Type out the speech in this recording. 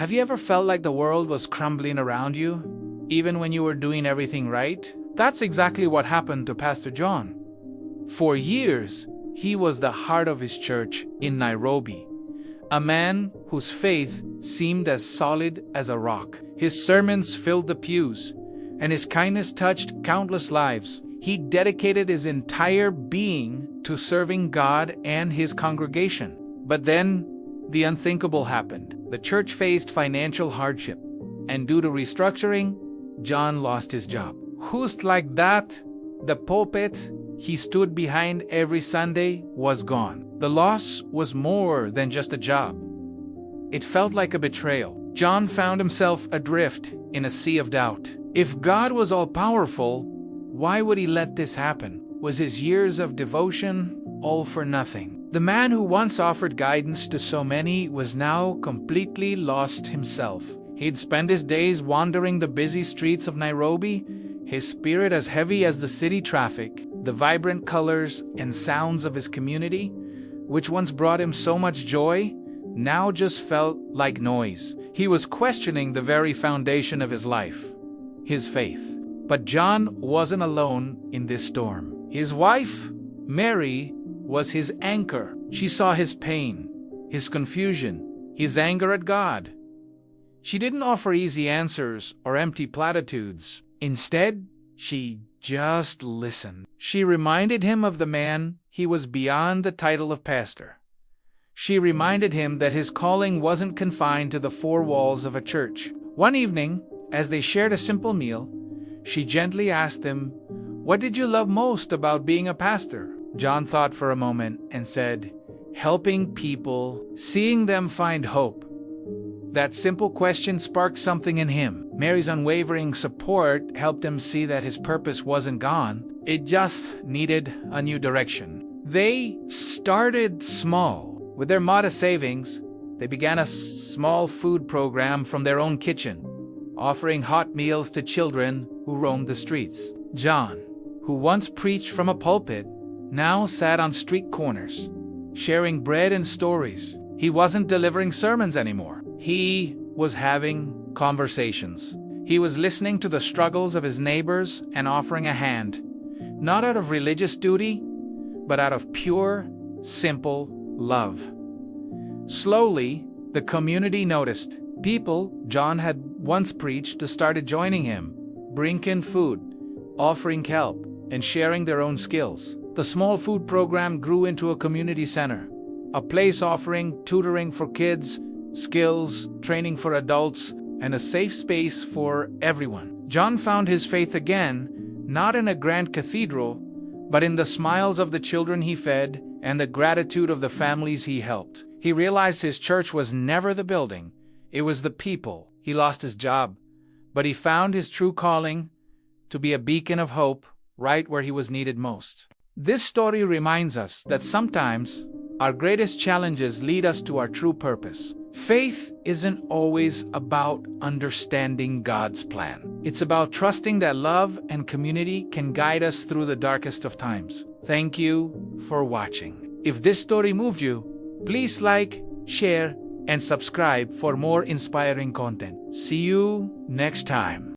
Have you ever felt like the world was crumbling around you, even when you were doing everything right? That's exactly what happened to Pastor John. For years, he was the heart of his church in Nairobi, a man whose faith seemed as solid as a rock. His sermons filled the pews, and his kindness touched countless lives. He dedicated his entire being to serving God and his congregation. But then, the unthinkable happened. The church faced financial hardship, and due to restructuring, John lost his job. Just like that, the pulpit he stood behind every Sunday was gone. The loss was more than just a job. It felt like a betrayal. John found himself adrift in a sea of doubt. If God was all-powerful, why would he let this happen? Was his years of devotion all for nothing? The man who once offered guidance to so many was now completely lost himself. He'd spend his days wandering the busy streets of Nairobi, his spirit as heavy as the city traffic. The vibrant colors and sounds of his community, which once brought him so much joy, now just felt like noise. He was questioning the very foundation of his life, his faith. But John wasn't alone in this storm. His wife, Mary, was his anchor. She saw his pain, his confusion, his anger at God. She didn't offer easy answers or empty platitudes. Instead, she just listened. She reminded him of the man he was beyond the title of pastor. She reminded him that his calling wasn't confined to the four walls of a church. One evening, as they shared a simple meal, she gently asked him, "What did you love most about being a pastor?" John thought for a moment and said, "Helping people, seeing them find hope." That simple question sparked something in him. Mary's unwavering support helped him see that his purpose wasn't gone. It just needed a new direction. They started small. With their modest savings, they began a small food program from their own kitchen, offering hot meals to children who roamed the streets. John, who once preached from a pulpit, now sat on street corners, sharing bread and stories. He wasn't delivering sermons anymore. He was having conversations. He was listening to the struggles of his neighbors and offering a hand, not out of religious duty, but out of pure, simple love. Slowly, the community noticed. People John had once preached to started joining him, bringing food, offering help, and sharing their own skills. The small food program grew into a community center, a place offering tutoring for kids, skills, training for adults, and a safe space for everyone. John found his faith again, not in a grand cathedral, but in the smiles of the children he fed and the gratitude of the families he helped. He realized his church was never the building, it was the people. He lost his job, but he found his true calling to be a beacon of hope right where he was needed most. This story reminds us that sometimes our greatest challenges lead us to our true purpose. Faith isn't always about understanding God's plan. It's about trusting that love and community can guide us through the darkest of times. Thank you for watching. If this story moved you, please like, share, and subscribe for more inspiring content. See you next time.